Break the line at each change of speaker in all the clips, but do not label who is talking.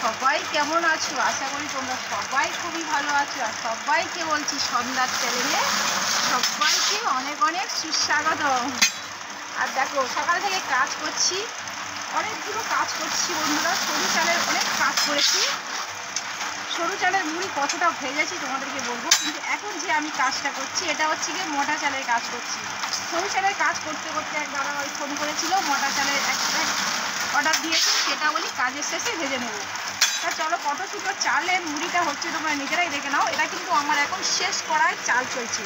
সবাই কেমন আছো? আশা করি তোমরা সবাই খুবই ভালো আছো। আর সবাইকে বলছি সন্ধ্যার চ্যানেলে সবাইকে অনেক অনেক সুস্বাগত। আর দেখো সকাল থেকে কাজ করছি, অনেকগুলো কাজ করছি বন্ধুরা। সরু চালের অনেক কাজ করেছি। সরু চালের মুড়ি কতটা ভেজেছি তোমাদেরকে বলবো, কিন্তু এখন যে আমি কাজটা করছি এটা হচ্ছে গিয়ে মোটা চালের কাজ করছি। সরু চালের কাজ করতে করতে এক দাদাভাই ফোন করেছিল, মোটা চালের এক অর্ডার দিয়েছে, সেটা বলি কাজের শেষে ভেজে নেব। তা চলো কত সুন্দর চালের মুড়িটা হচ্ছে তোমরা নিজেরাই দেখে নাও। এটা কিন্তু আমার এখন শেষ করায় চাল চলছে,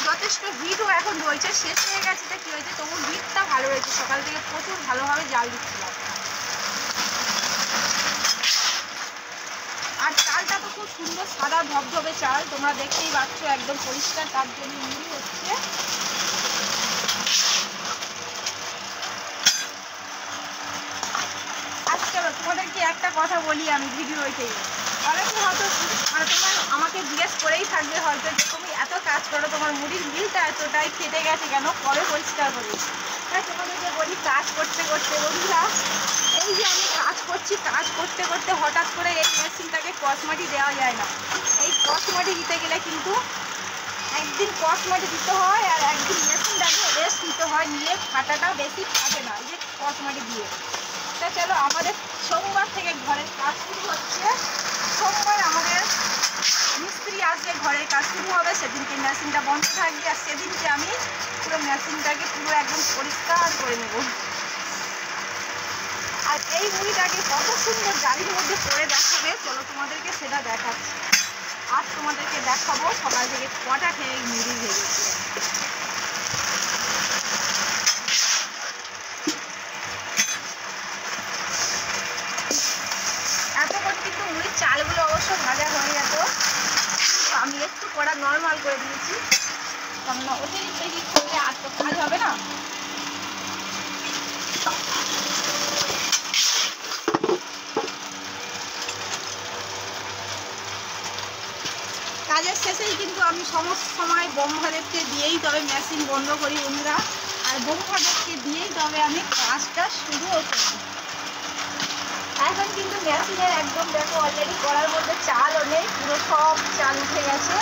যথেষ্ট হিটও এখন রয়েছে, শেষ হয়ে গেছে। তা কী হয়েছে, তবু হিটটা ভালো রয়েছে। সকাল থেকে প্রচুর ভালোভাবে জাল দিচ্ছিলাম। আর চালটা তো খুব সুন্দর সাদা ধবধবে চাল, তোমরা দেখতেই পাচ্ছ, একদম পরিষ্কার। তার জন্য মুড়ি হচ্ছে। আচ্ছা তোমাদেরকে একটা কথা বলি আমি ভিডিওতে, অনেকে হয়তো তোমার আমাকে জিজ্ঞেস করেই থাকবে হয়তো যে তুমি এত কাজ করো, তোমার মুড়ির মিলটা এতটাই কেটে গেছে কেন, পরে পরিষ্কার করবে। তাই তোমাদেরকে বলি, কাজ করতে করতে বন্ধুরা, এই যে আমি কাজ করছি, কাজ করতে করতে হঠাৎ করে এই মেশিনটাকে কসমাটি দেওয়া যায় না। এই কসমাটি দিতে গেলে কিন্তু একদিন কসমাটি দিতে হয় আর একদিন মেশিনটাকে রেস্ট দিতে হয়, নিয়ে ফাটাটা বেশি ফাটে না এই যে কসমাটি দিয়ে। তা চলো আমাদের সোমবার থেকে ঘরের কাজ শুরু হচ্ছে। সোমবার আমাদের মিস্ত্রি আসবে, ঘরের কাজ শুরু হবে, সেদিনকে মেশিনটা বন্ধ থাকবে। আর সেদিনকে আমি পুরো মেশিনটাকে পুরো একদম পরিষ্কার করে নেব। আর এই মুড়িটাকে কত সুন্দর জালির মধ্যে করে দেখাবে, চলো তোমাদেরকে সেটা দেখাচ্ছি। আজ তোমাদেরকে দেখাবো সকাল থেকে কটা খেয়ে মুড়ি ভেজেছি। এতক্ষণ কিন্তু মুড়ির চালগুলো অবশ্য ভাজা হয়ে যেত, আমি একটু কড়া নর্মাল করে দিয়েছি, কারণ অতিরিক্ত হিট করলে আর তো কাজ হবে না। কাজের শেষেই কিন্তু আমি সমস্ত সময় বোম্বাদেরকে দিয়েই তবে মেশিন বন্ধ করি বন্ধুরা। আর বোম্বাদেরকে দিয়েই তবে আমি কাজটা শুরুও করি। এখন কিন্তু মেশিনের একদম দেখো অলরেডি কড়ার মধ্যে চালও নেই, পুরো সব চাল উঠে গেছে।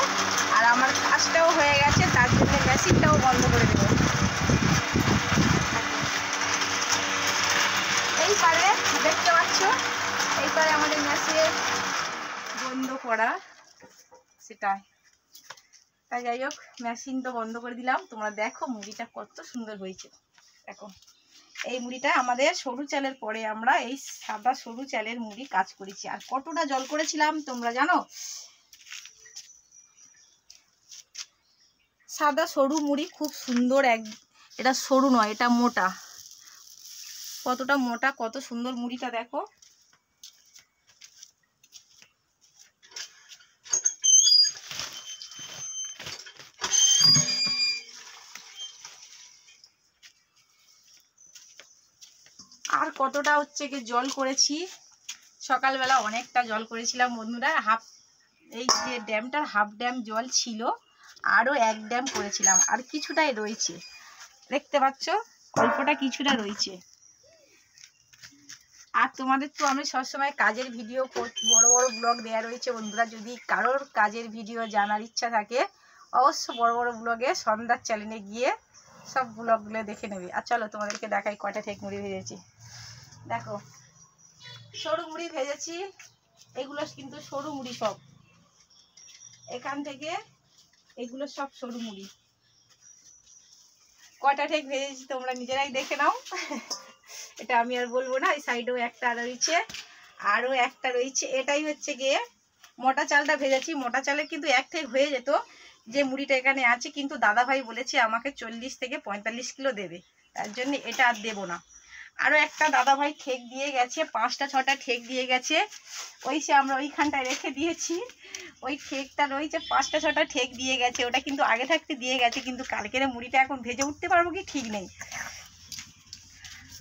আর আমার কাজটাও হয়ে গেছে, তার জন্য মেশিনটাও বন্ধ করে দেবো। এই পারে দেখতে পাচ্ছ, এই পারে আমাদের মেশিনের বন্ধ করা, সেটাই। তাই যাই হোক, মেশিন তো বন্ধ করে দিলাম। তোমরা দেখো মুড়িটা কত সুন্দর হয়েছে। দেখো এই মুড়িটা আমাদের সরু চালের পরে আমরা এই সাদা সরু চালের মুড়ি কাজ করেছি। আর কতটা জল করেছিলাম তোমরা জানো? সাদা সরু মুড়ি খুব সুন্দর, এটা সরু নয়, এটা মোটা। কতটা মোটা, কত সুন্দর মুড়িটা দেখো। আর কতটা হচ্ছে কি জল করেছি, সকালবেলা অনেকটা জল করেছিলাম বন্ধুরা। এই যে ড্যামটার হাফ ড্যাম জল ছিল, আরও এক ড্যাম করেছিলাম, আর কিছুটাই রয়েছে, দেখতে পাচ্ছ অল্পটা কিছুটা রয়েছে। আর তোমাদের তো আমি সবসময় কাজের ভিডিও, বড় বড় ব্লগ দেওয়া রয়েছে বন্ধুরা। যদি কারোর কাজের ভিডিও জানার ইচ্ছা থাকে, অবশ্য বড় বড় ব্লগে সন্ধ্যার চ্যানেলে গিয়ে সব ব্লগগুলো দেখে নেবে। আর চলো তোমাদেরকে দেখাই কটা ঠেক মুড়ি ভেজেছি। দেখো সরু মুড়ি ভেজেছি, এগুলো কিন্তু সরু মুড়ি সব, এখান থেকে এগুলো সব সরু মুড়ি। কটা ঠেক ভেজেছি তোমরা নিজেরাই দেখে নাও, এটা আমি আর বলবো না। এই সাইডেও একটা রয়েছে, আরও একটা রয়েছে। এটাই হচ্ছে গিয়ে মোটা চালটা ভেজেছি। মোটা চালের কিন্তু এক ঠেক হয়ে যেত যে মুড়িটা এখানে আছে, কিন্তু দাদাভাই বলেছে আমাকে 40 থেকে 45 কিলো দেবে, তার জন্য এটা আর দেবো না। আরও একটা দাদাভাই ঠেক দিয়ে গেছে, 5টা 6টা ঠেক দিয়ে গেছে, সে আমরা ওইখানটায় রেখে দিয়েছি। ওই ঠেকটা রয়েছে, 5টা 6টা ঠেক দিয়ে গেছে, ওটা কিন্তু আগে থাকতে দিয়ে গেছে, কিন্তু কালকের মুড়িটা এখন ভেজে উঠতে পারবো কি ঠিক নেই।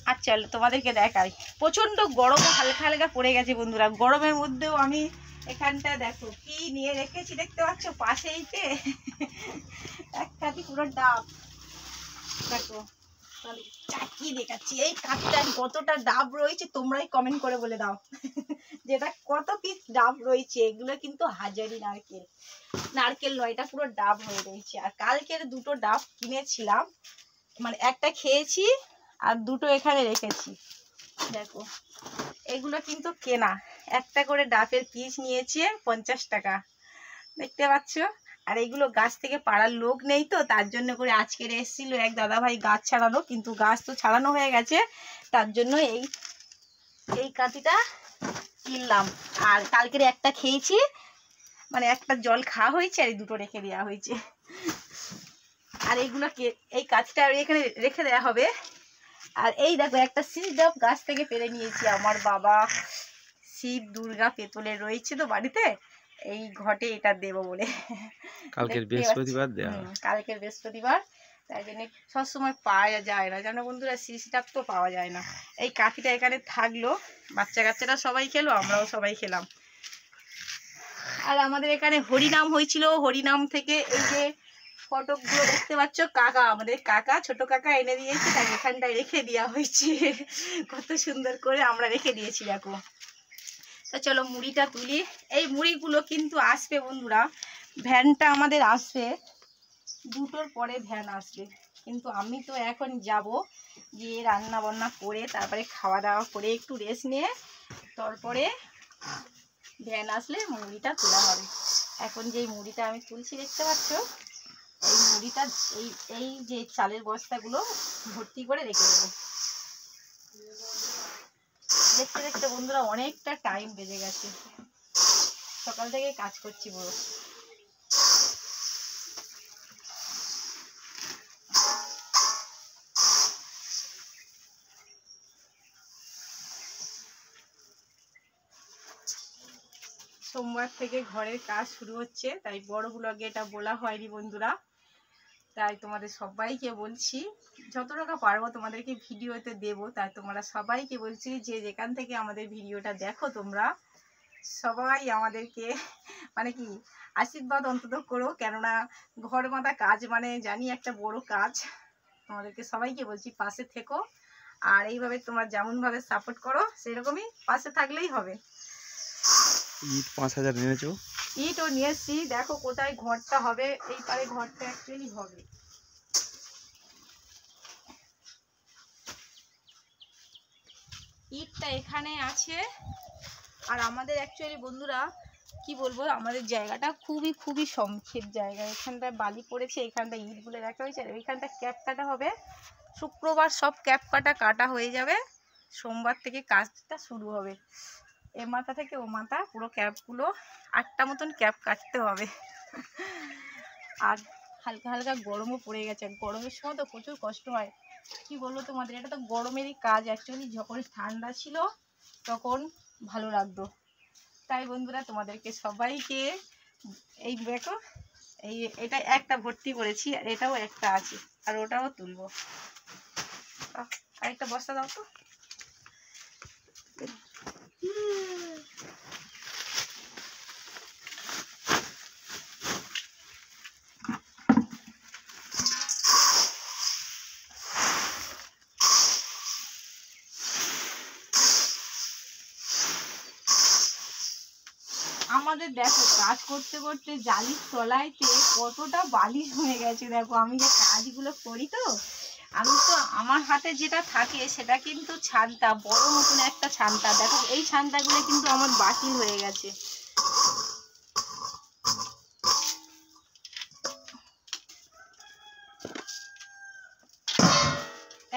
আর চলো তোমাদেরকে দেখাই, প্রচণ্ড গরম হালকা হালকা পড়ে গেছে বন্ধুরা। গরমের মধ্যেও আমি এখানটা দেখো কি নিয়ে রেখেছি, দেখতে পাচ্ছ পাশেইতে একটা পুরো ডাব। দেখো চাকিয়ে দেখাচ্ছি এই কাঠটায় কতটা ডাব রয়েছে, তোমরাই কমেন্ট করে বলে দাও যেটা কত পিস ডাব রয়েছে। এগুলো কিন্তু হাজারি নারকেল, নারকেল নয়, এটা পুরো ডাব হয়ে রয়েছে। আর কালকের দুটো ডাব কিনেছিলাম, মানে একটা খেয়েছি আর দুটো এখানে রেখেছি। দেখো এগুলো কিন্তু কেনা, একটা করে ডাবের পিস নিয়েছে 50 টাকা, দেখতে পাচ্ছ। আর এইগুলো গাছ থেকে পাড়ার লোক নেই তো, তার জন্য করে আজকের এসেছিল এক দাদা ভাই গাছ ছাড়ানো, কিন্তু গাছ তো ছাড়ানো হয়ে গেছে, তার জন্য এই কাঠিটা কিনলাম। আর কালকের একটা খেয়েছি, মানে একটা জল খাওয়া হয়েছে আর এই দুটো রেখে দেওয়া হয়েছে। আর এইগুলোকে এই কাঠিটা এখানে রেখে দেওয়া হবে। আর এই দেখো একটা শিব ডাব গাছ থেকে পেরে নিয়েছি, আমার বাবা শিব দুর্গা পেতলের রয়েছে তো বাড়িতে, এই ঘটে এটা দেবো বলে।
কালকের বৃহস্পতিবার দেওয়া,
কালকের বৃহস্পতিবার, তাই জন্য সবসময় পাওয়া যায় না জানো বন্ধুরা, শিশিটাপ তো পাওয়া যায় না। এই কাঠিটা এখানে থাকলো, বাচ্চা কাচ্চারা সবাই খেলো, আমরাও সবাই খেলাম। আর আমাদের এখানে হরিনাম হয়েছিল, হরিনাম থেকে এই যে ফটোগুলো দেখতে পাচ্ছ, কাকা আমাদের কাকা ছোট কাকা এনে দিয়েছে, তাই এখানটায় রেখে দেওয়া হয়েছে। কত সুন্দর করে আমরা রেখে দিয়েছি দেখো। তো চলো মুড়িটা তুলি। এই মুড়িগুলো কিন্তু আসবে বন্ধুরা, ভ্যানটা আমাদের আসবে 2টোর পরে ভ্যান আসবে, কিন্তু আমি তো এখন যাব গিয়ে রান্না বান্না করে তারপরে খাওয়া দাওয়া করে একটু রেস্ট নিয়ে তারপরে ভ্যান আসলে মুড়িটা তোলা হবে। এখন যেই মুড়িটা আমি তুলছি দেখতে পাচ্ছ, এই মুড়িটা এই যে চালের বস্তাগুলো ভর্তি করে রেখে দেবো। দেখতে দেখতে বন্ধুরা অনেকটা টাইম বেজে গেছে, সকাল থেকে কাজ করছি পুরো। সোমবার থেকে ঘরের কাজ শুরু হচ্ছে, তাই বড় ব্লগে এটা বলা হয়নি বন্ধুরা, তাই তোমাদের সবাইকে বলছি যত টাকা পারবো তোমাদেরকে ভিডিওতে দেবো। তাই তোমরা সবাইকে বলছি যে যেখান থেকে আমাদের ভিডিওটা দেখো তোমরা সবাই আমাদেরকে মানে কি আশীর্বাদ অন্তত করো, কেননা ঘর বাঁধা কাজ মানে জানি একটা বড় কাজ। তোমাদেরকে সবাইকে বলছি পাশে থেকো, আর এইভাবে তোমরা যেমনভাবে সাপোর্ট করো সেরকমই পাশে থাকলেই হবে।
ইট 5000 এনেছো?
ইটও নিয়ে এসছি, দেখো কোথায় ঘরটা হবে, এই পারে ঘরটা অ্যাকচুয়ালি হবে। ইটটা এখানে আছে। আর আমাদের অ্যাকচুয়ালি বন্ধুরা কি বলবো, আমাদের জায়গাটা খুবই সংক্ষেপ জায়গা, এখানটায় বালি পড়েছে, এখানটায় ইটগুলো রাখা হয়েছে, আর ওইখানটা ক্যাপ কাটা হবে। শুক্রবার সব ক্যাপ কাটা হয়ে যাবে, সোমবার থেকে কাজটা শুরু হবে। এ মাথা থেকে ও মাথা পুরো ক্যাপগুলো 8টা মতন ক্যাপ কাটতে হবে। আর হালকা হালকা গরমও পড়ে গেছে, গরমের সময় তো প্রচুর কষ্ট হয়। কি বলবো তোমাদের, এটা তো গরমেরই কাজ অ্যাকচুয়ালি, যখন ঠান্ডা ছিল তখন ভালো লাগতো। তাই বন্ধুরা তোমাদেরকে সবাইকে এই দেখো এটা একটা ভর্তি করেছি, আর এটাও একটা আছে, আর ওটাও তুলবো। আরেকটা বস্তা দাও তো। আমাদের দেখো কাজ করতে করতে জালির তলাইতে কতটা বালিশ হয়ে গেছে। দেখো আমি যে কাজগুলো করি তো, আমি তো আমার হাতে যেটা থাকে সেটা কিন্তু ছানটা, বড় মতন একটা ছানটা। দেখো এই ছানটাগুলো কিন্তু আমার বাতিল হয়ে গেছে।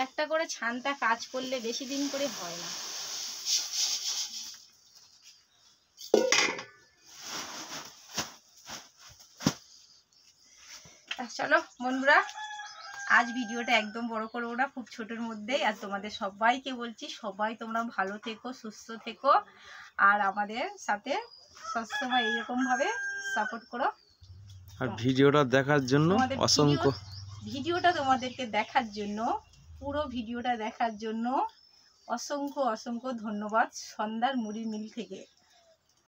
একটা করে ছানটা কাজ করলে বেশি দিন করে হয় না। চলো বন্ধুরা, আজ ভিডিওটা একদম বড় করবো না, খুব ছোটোর মধ্যেই। আর তোমাদের সবাইকে বলছি সবাই তোমরা ভালো থেকো, সুস্থ থেকো, আর আমাদের সাথে সবসময় এইরকমভাবে সাপোর্ট করো।
আর ভিডিওটা দেখার জন্য অসংখ্য,
ভিডিওটা তোমাদেরকে দেখার জন্য, পুরো ভিডিওটা দেখার জন্য অসংখ্য ধন্যবাদ সন্ধ্যার মুড়ি মিল থেকে।